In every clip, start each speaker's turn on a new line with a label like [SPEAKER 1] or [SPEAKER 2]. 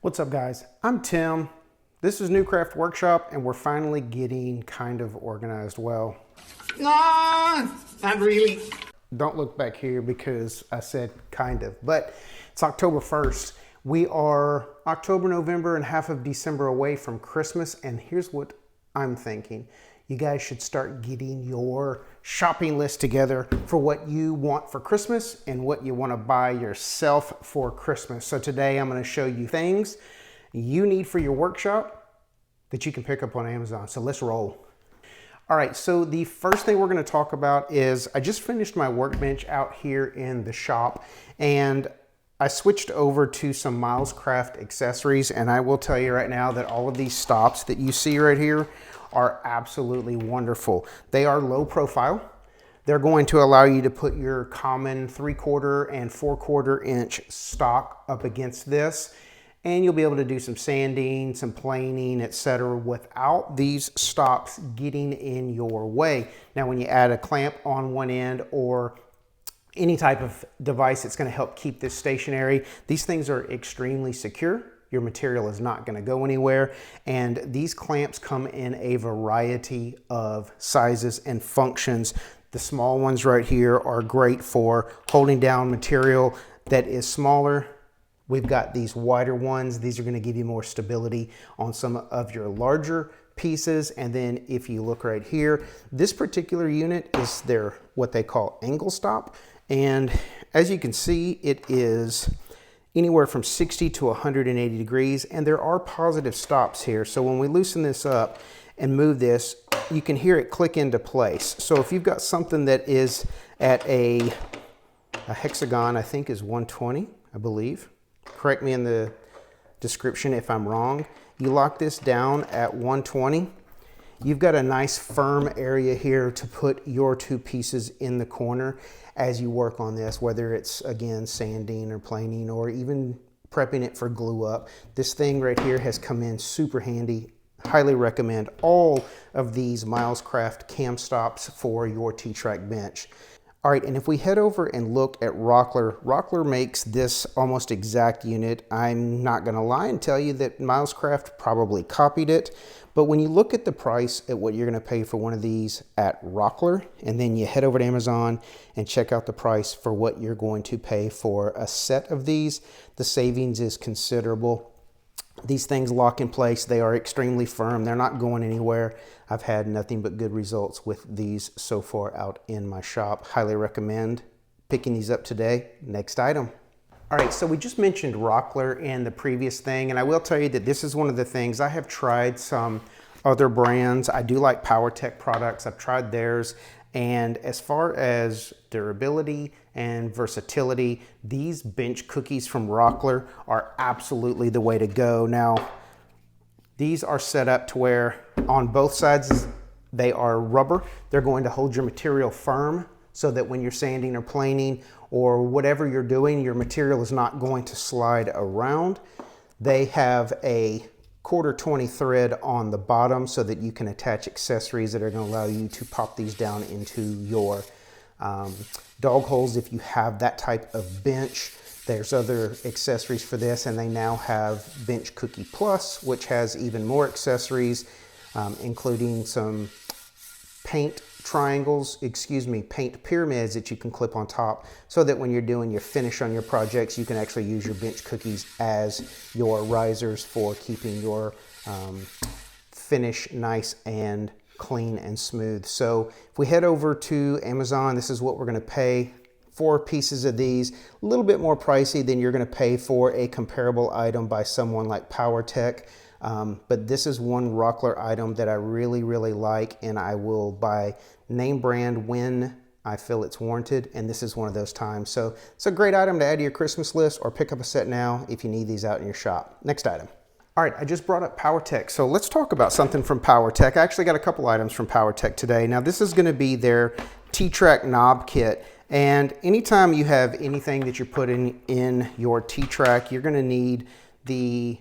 [SPEAKER 1] What's up, guys? I'm Tim. This is New Craft Workshop, and we're finally getting kind of organized. Well,
[SPEAKER 2] Nah, not really.
[SPEAKER 1] don't look back here because I said kind of, but it's October 1st. We are October, November, and half of December away from Christmas, and here's what I'm thinking. You guys should start getting your shopping list together for what you want for Christmas and what you want to buy yourself for Christmas. So today I'm going to show you things you need for your workshop that you can pick up on Amazon. So let's roll. All right, so the first thing we're going to talk about is I just finished my workbench out here in the shop, and I switched over to some Milescraft accessories, and I will tell you right now that all of these stops that you see right here are absolutely wonderful. They are low profile. They're going to allow you to put your common 3/4 and 4/4 inch stock up against this, and you'll be able to do some sanding, some planing, etc. without these stops getting in your way. Now, when you add a clamp on one end or any type of device that's going to help keep this stationary, these things are extremely secure. Your material is not going to go anywhere, and these clamps come in a variety of sizes and functions. The small ones right here are great for holding down material that is smaller. We've got these wider ones. These are going to give you more stability on some of your larger pieces. And then if you look right here, this particular unit is their what they call angle stop, and as you can see, it is anywhere from 60 to 180 degrees, and there are positive stops here. So when we loosen this up and move this, you can hear it click into place. So if you've got something that is at a hexagon, I think is 120, I believe. Correct me in the description if I'm wrong. You lock this down at 120. You've got a nice firm area here to put your two pieces in the corner as you work on this, whether it's, again, sanding or planing or even prepping it for glue up. This thing right here has come in super handy. Highly recommend all of these Milescraft cam stops for your T-Track bench. All right, and if we head over and look at Rockler, Rockler makes this almost exact unit. I'm not gonna lie and tell you that Milescraft probably copied it, but when you look at the price at what you're gonna pay for one of these at Rockler, and then you head over to Amazon and check out the price for what you're going to pay for a set of these, the savings is considerable. These things lock in place. They are extremely firm. They're not going anywhere. I've had nothing but good results with these so far out in my shop. Highly recommend picking these up today. Next item. All right, so we just mentioned Rockler in the previous thing, and I will tell you that this is one of the things. I have tried some other brands. I do like Powertec products. I've tried theirs. And as far as durability and versatility, these bench cookies from Rockler are absolutely the way to go. Now, these are set up to where on both sides they are rubber. They're going to hold your material firm so that when you're sanding or planing or whatever you're doing, your material is not going to slide around. They have a 1/4 20 thread on the bottom so that you can attach accessories that are going to allow you to pop these down into your dog holes if you have that type of bench. There's other accessories for this, and they now have Bench Cookie Plus, which has even more accessories, including some paint pyramids that you can clip on top so that when you're doing your finish on your projects, you can actually use your bench cookies as your risers for keeping your finish nice and clean and smooth. So if we head over to Amazon, this is what we're going to pay. 4 pieces of these, a little bit more pricey than you're going to pay for a comparable item by someone like Powertec. But this is one Rockler item that I really, really like, and I will buy name brand when I feel it's warranted, and this is one of those times. So it's a great item to add to your Christmas list or pick up a set now if you need these out in your shop. Next item. All right, I just brought up Powertec, so let's talk about something from Powertec. I actually got a couple items from Powertec today. Now, this is going to be their T-Track knob kit. And anytime you have anything that you're putting in your T-Track, you're going to need the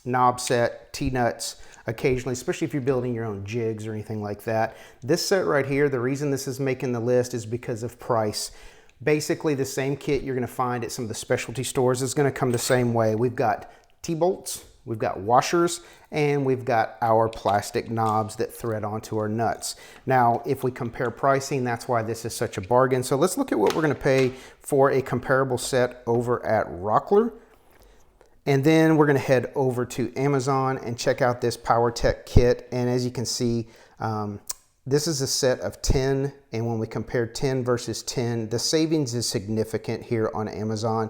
[SPEAKER 1] knob set, T-nuts, occasionally, especially if you're building your own jigs or anything like that. This set right here, the reason this is making the list is because of price. Basically, the same kit you're going to find at some of the specialty stores is going to come the same way. We've got T-bolts, we've got washers, and we've got our plastic knobs that thread onto our nuts. Now, if we compare pricing, that's why this is such a bargain. So let's look at what we're gonna pay for a comparable set over at Rockler. And then we're gonna head over to Amazon and check out this Powertec kit. And as you can see, this is a set of 10, and when we compare 10 versus 10, the savings is significant here on Amazon.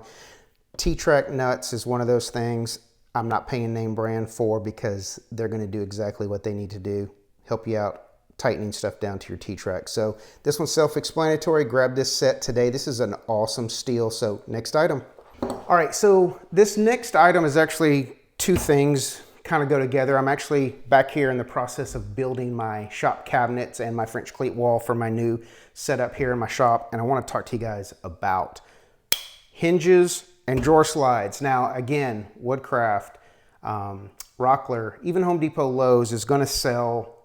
[SPEAKER 1] T-Track nuts is one of those things I'm not paying name brand for, because they're gonna do exactly what they need to do, help you out tightening stuff down to your T-Track. So this one's self-explanatory. Grab this set today. This is an awesome steal. So next item. All right, so this next item is actually two things kind of go together. I'm actually back here in the process of building my shop cabinets and my French cleat wall for my new setup here in my shop, and I want to talk to you guys about hinges and drawer slides. Now, again, Woodcraft, Rockler, even Home Depot, Lowe's is going to sell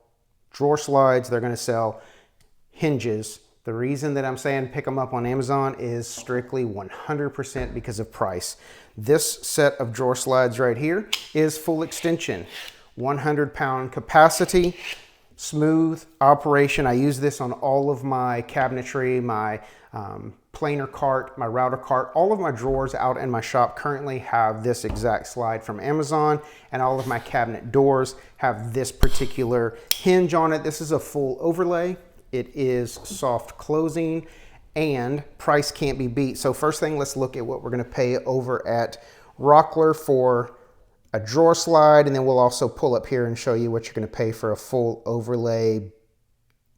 [SPEAKER 1] drawer slides. They're going to sell hinges. The reason that I'm saying pick them up on Amazon is strictly 100% because of price. This set of drawer slides right here is full extension, 100-pound capacity, smooth operation. I use this on all of my cabinetry, my planer cart, my router cart. All of my drawers out in my shop currently have this exact slide from Amazon, and all of my cabinet doors have this particular hinge on it. This is a full overlay. It is soft closing, and price can't be beat. So first thing, let's look at what we're gonna pay over at Rockler for a drawer slide, and then we'll also pull up here and show you what you're gonna pay for a full overlay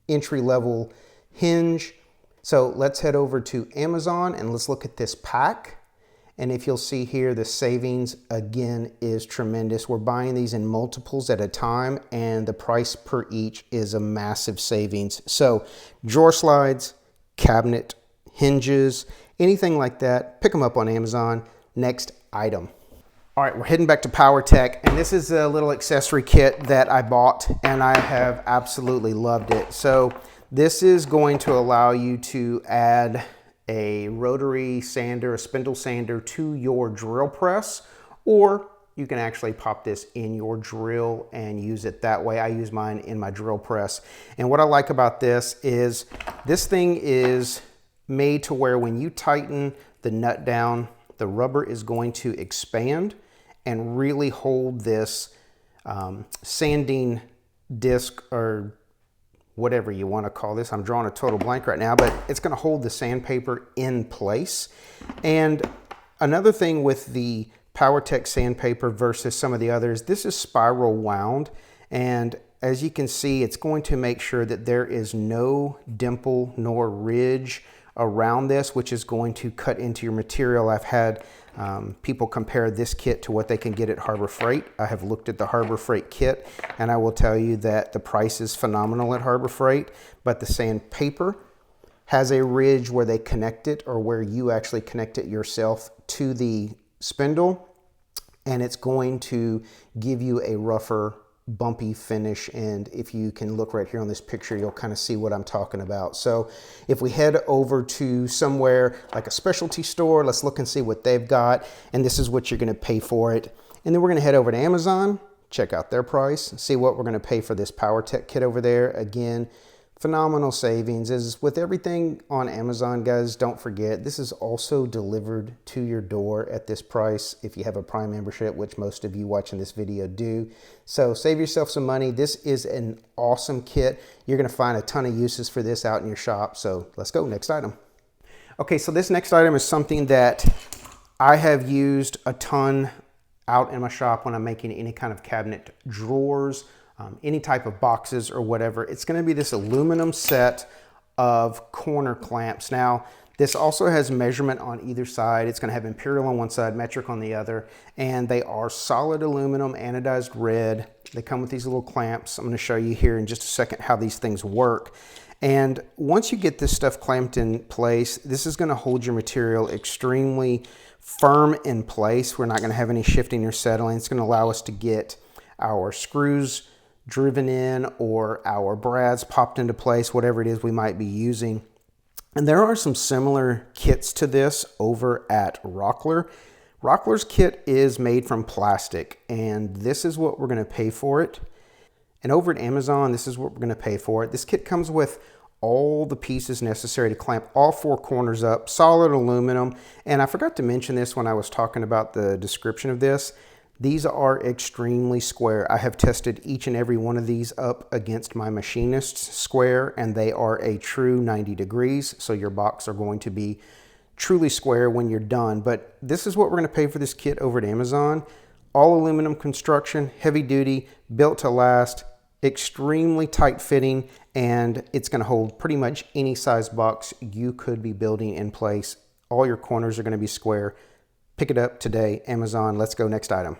[SPEAKER 1] entry-level hinge. So let's head over to Amazon and let's look at this pack. And if you'll see here, the savings again is tremendous. We're buying these in multiples at a time, and the price per each is a massive savings. So drawer slides, cabinet hinges, anything like that, pick them up on Amazon. Next item. All right, we're heading back to Powertec, and this is a little accessory kit that I bought, and I have absolutely loved it. So this is going to allow you to add a rotary sander, a spindle sander to your drill press, or you can actually pop this in your drill and use it that way. I use mine in my drill press. And what I like about this is this thing is made to where when you tighten the nut down, the rubber is going to expand and really hold this sanding disc, or whatever you want to call this. I'm drawing a total blank right now, but it's going to hold the sandpaper in place. And another thing with the Powertec sandpaper versus some of the others, this is spiral wound. And as you can see, it's going to make sure that there is no dimple nor ridge around this, which is going to cut into your material. I've had people compare this kit to what they can get at Harbor Freight. I have looked at the Harbor Freight kit, and I will tell you that the price is phenomenal at Harbor Freight, but the sandpaper has a ridge where they connect it, or where you actually connect it yourself to the spindle, and it's going to give you a rougher, bumpy finish. And if you can look right here on this picture, you'll kind of see what I'm talking about. So if we head over to somewhere like a specialty store, let's look and see what they've got, and this is what you're going to pay for it. And then we're going to head over to Amazon, check out their price, see what we're going to pay for this Powertec kit over there. Again, phenomenal savings. As with everything on Amazon, guys, don't forget, this is also delivered to your door at this price if you have a Prime membership, which most of you watching this video do. So save yourself some money. This is an awesome kit. You're going to find a ton of uses for this out in your shop. So let's go, next item. Okay, so this next item is something that I have used a ton out in my shop when I'm making any kind of cabinet drawers, any type of boxes or whatever. It's going to be this aluminum set of corner clamps. Now, this also has measurement on either side. It's going to have imperial on one side, metric on the other, and they are solid aluminum, anodized red. They come with these little clamps. I'm going to show you here in just a second how these things work. And once you get this stuff clamped in place, this is going to hold your material extremely firm in place. We're not going to have any shifting or settling. It's going to allow us to get our screws driven in or our brads popped into place, whatever it is we might be using. And there are some similar kits to this over at Rockler. Rockler's kit is made from plastic, and this is what we're going to pay for it. And over at Amazon, this is what we're going to pay for it. This kit comes with all the pieces necessary to clamp all four corners up, solid aluminum. And I forgot to mention this when I was talking about the description of this. These are extremely square. I have tested each and every one of these up against my machinist's square, and they are a true 90 degrees. So your box are going to be truly square when you're done. But this is what we're going to pay for this kit over at Amazon. All aluminum construction, heavy duty, built to last, extremely tight fitting, and it's going to hold pretty much any size box you could be building in place. All your corners are going to be square. Pick it up today, Amazon. Let's go next item.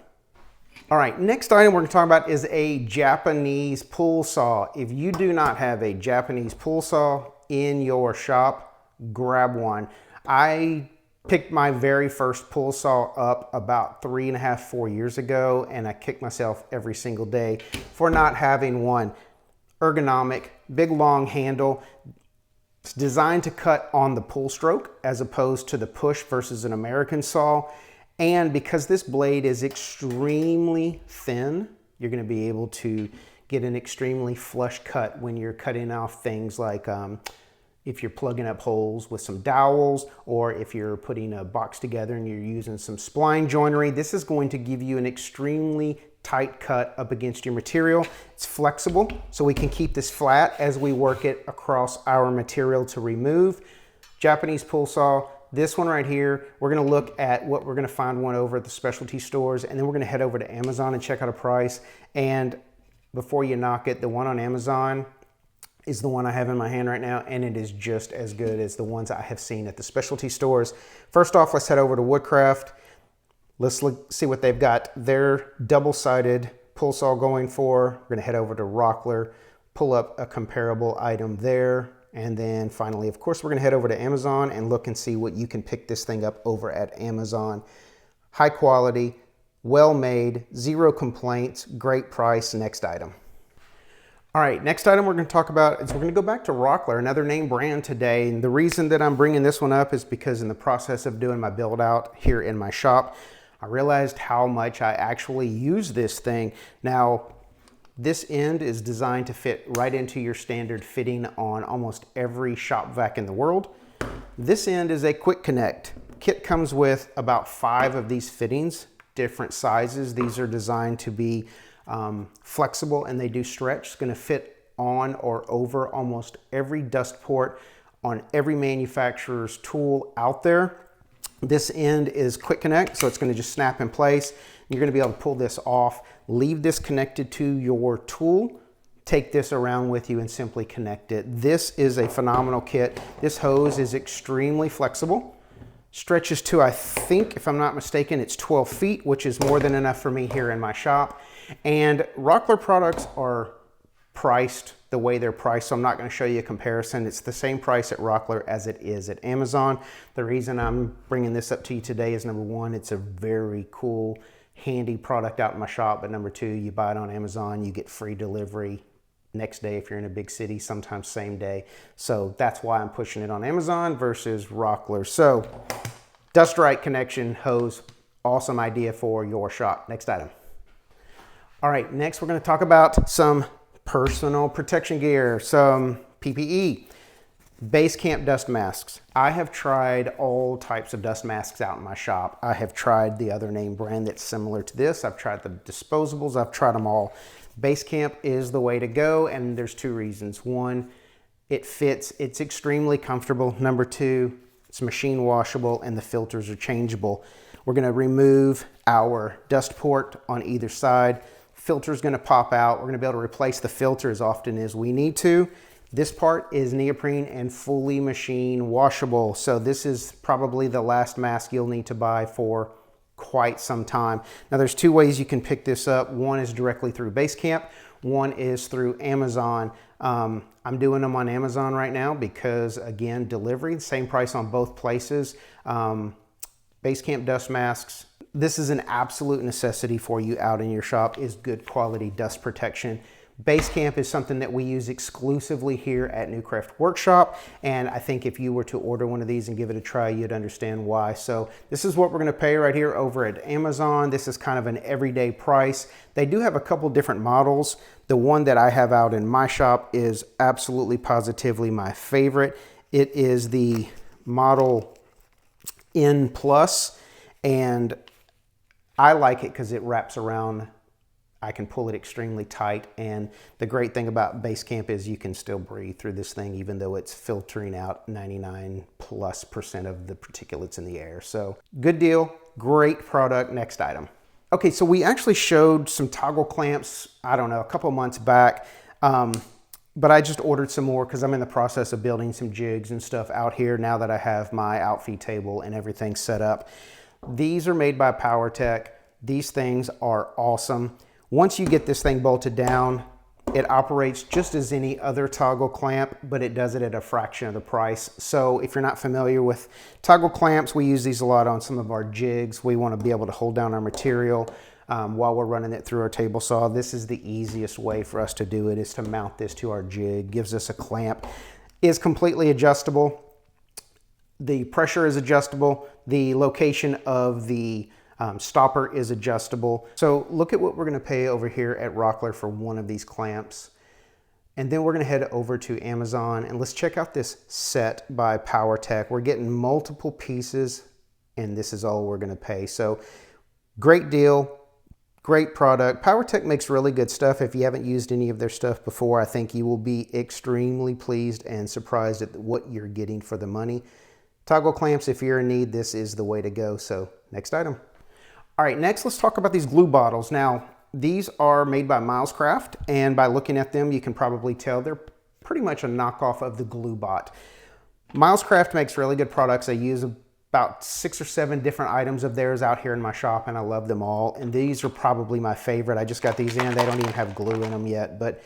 [SPEAKER 1] All right, next item we're going to talk about is a Japanese pull saw. If you do not have a Japanese pull saw in your shop, grab one. I picked my very first pull saw up about 3.5, 4 years ago, and I kick myself every single day for not having one. Ergonomic, big long handle. It's designed to cut on the pull stroke as opposed to the push versus an American saw. And because this blade is extremely thin, you're going to be able to get an extremely flush cut when you're cutting off things like if you're plugging up holes with some dowels, or if you're putting a box together and you're using some spline joinery. This is going to give you an extremely tight cut up against your material. It's flexible, so we can keep this flat as we work it across our material to remove. Japanese pull saw. This one right here, we're going to look at what we're going to find one over at the specialty stores, and then we're going to head over to Amazon and check out a price. And before you knock it, the one on Amazon is the one I have in my hand right now, and it is just as good as the ones I have seen at the specialty stores. First off, let's head over to Woodcraft. Let's see what they've got. Their double-sided pull saw going for. We're gonna head over to Rockler, pull up a comparable item there. And then finally, of course, we're gonna head over to Amazon and look and see what you can pick this thing up over at Amazon. High quality, well made, zero complaints, great price. Next item. All right, next item we're going to talk about is we're going to go back to Rockler, another name brand today. And the reason that I'm bringing this one up is because in the process of doing my build out here in my shop, I realized how much I actually use this thing. Now, this end is designed to fit right into your standard fitting on almost every shop vac in the world. This end is a quick connect. Kit comes with about 5 of these fittings, different sizes. These are designed to be flexible, and they do stretch. It's going to fit on or over almost every dust port on every manufacturer's tool out there. This end is quick connect, so it's going to just snap in place. You're going to be able to pull this off, leave this connected to your tool, take this around with you and simply connect it. This is a phenomenal kit. This hose is extremely flexible. Stretches to, I think, if I'm not mistaken, it's 12 feet, which is more than enough for me here in my shop. And Rockler products are priced the way they're priced, so I'm not going to show you a comparison. It's the same price at Rockler as it is at Amazon. The reason I'm bringing this up to you today is, number one, it's a very cool, handy product out in my shop, but number two, you buy it on Amazon, you get free delivery next day if you're in a big city, sometimes same day. So that's why I'm pushing it on Amazon versus Rockler. So Dust Right connection hose, awesome idea for your shop. Next item. All right, next we're going to talk about some personal protection gear, some PPE. Basecamp dust masks. I have tried all types of dust masks out in my shop. I have tried the other name brand that's similar to this. I've tried the disposables. I've tried them all. Basecamp is the way to go, and there's 2 reasons. One, it fits. It's extremely comfortable. Number 2, it's machine washable, and the filters are changeable. We're going to remove our dust port on either side. Filter is going to pop out. We're going to be able to replace the filter as often as we need to. This part is neoprene and fully machine washable. So this is probably the last mask you'll need to buy for quite some time. Now there's 2 ways you can pick this up. One is directly through Basecamp. One is through Amazon. I'm doing them on Amazon right now because, again, delivery, same price on both places. Basecamp dust masks. This is an absolute necessity for you out in your shop, is good quality dust protection. Basecamp is something that we use exclusively here at Newcraft Workshop, and I think if you were to order one of these and give it a try, you'd understand why. So this is what we're going to pay right here over at Amazon. This is kind of an everyday price. They do have a couple different models. The one that I have out in my shop is absolutely positively my favorite. It is the Model N Plus, and I like it because it wraps around. I can pull it extremely tight, and the great thing about Basecamp is you can still breathe through this thing even though it's filtering out 99+% of the particulates in the air. So good deal, great product. Next item. Okay, so we actually showed some toggle clamps, I don't know, a couple months back, but I just ordered some more because I'm in the process of building some jigs and stuff out here now that I have my outfeed table and everything set up. These are made by Powertec. These things are awesome. Once you get this thing bolted down, it operates just as any other toggle clamp, but it does it at a fraction of the price. So if you're not familiar with toggle clamps, we use these a lot on some of our jigs. We want to be able to hold down our material while we're running it through our table saw. This is the easiest way for us to do it, is to mount this to our jig. Gives us a clamp. Is completely adjustable. The pressure is adjustable. The location of the stopper is adjustable. So look at what we're going to pay over here at Rockler for one of these clamps. And then we're going to head over to Amazon and let's check out this set by Powertec. We're getting multiple pieces and this is all we're going to pay. So great deal, great product. Powertec makes really good stuff. If you haven't used any of their stuff before, I think you will be extremely pleased and surprised at what you're getting for the money. Toggle clamps, if you're in need, this is the way to go. So next item. All right, next let's talk about these glue bottles. Now, these are made by Milescraft, and by looking at them, you can probably tell they're pretty much a knockoff of the Glue Bot. Milescraft makes really good products. I use about 6 or 7 different items of theirs out here in my shop, and I love them all. And these are probably my favorite. I just got these in. They don't even have glue in them yet, but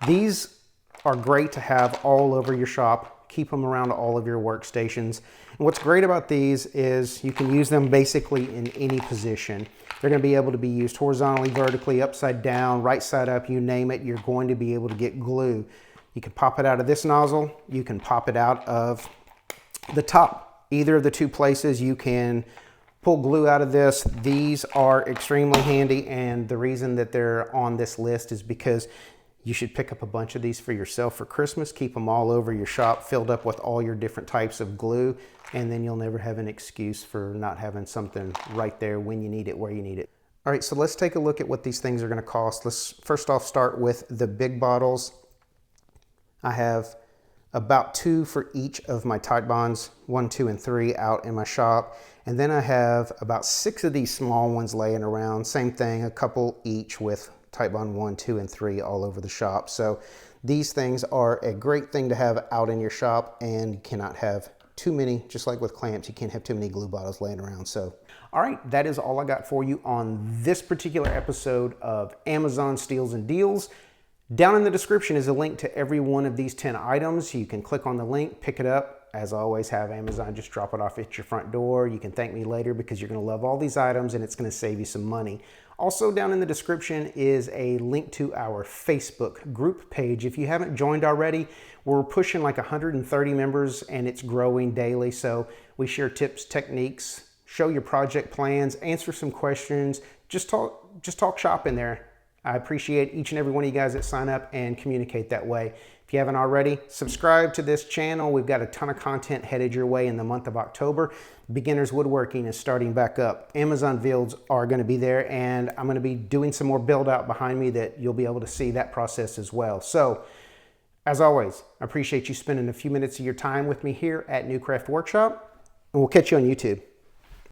[SPEAKER 1] these are great to have all over your shop. Keep them around all of your workstations. And what's great about these is you can use them basically in any position. They're going to be able to be used horizontally, vertically, upside down, right side up, you name it, you're going to be able to get glue. You can pop it out of this nozzle, you can pop it out of the top. Either of the two places you can pull glue out of this. These are extremely handy, and the reason that they're on this list is because you should pick up a bunch of these for yourself for Christmas. Keep them all over your shop, filled up with all your different types of glue, and then you'll never have an excuse for not having something right there when you need it, where you need it. All right, so let's take a look at what these things are gonna cost. Let's first off start with the big bottles. I have about 2 for each of my Tite Bonds, 1, 2, and 3 out in my shop. And then I have about 6 of these small ones laying around. Same thing, a couple each with Tite Bond 1, 2, and 3 all over the shop. So these things are a great thing to have out in your shop, and you cannot have too many, just like with clamps, you can't have too many glue bottles laying around. So, all right, that is all I got for you on this particular episode of Amazon Steals and Deals. Down in the description is a link to every one of these 10 items. You can click on the link, pick it up. As I always have Amazon just drop it off at your front door. You can thank me later because you're gonna love all these items and it's gonna save you some money. Also down in the description is a link to our Facebook group page. If you haven't joined already, we're pushing like 130 members and it's growing daily. So we share tips, techniques, show your project plans, answer some questions, just talk shop in there. I appreciate each and every one of you guys that sign up and communicate that way. If you haven't already, subscribe to this channel. We've got a ton of content headed your way in the month of October. Beginners Woodworking is starting back up. Amazon builds are going to be there, and I'm going to be doing some more build out behind me that you'll be able to see that process as well. So, as always, I appreciate you spending a few minutes of your time with me here at Newcraft Workshop, and we'll catch you on YouTube.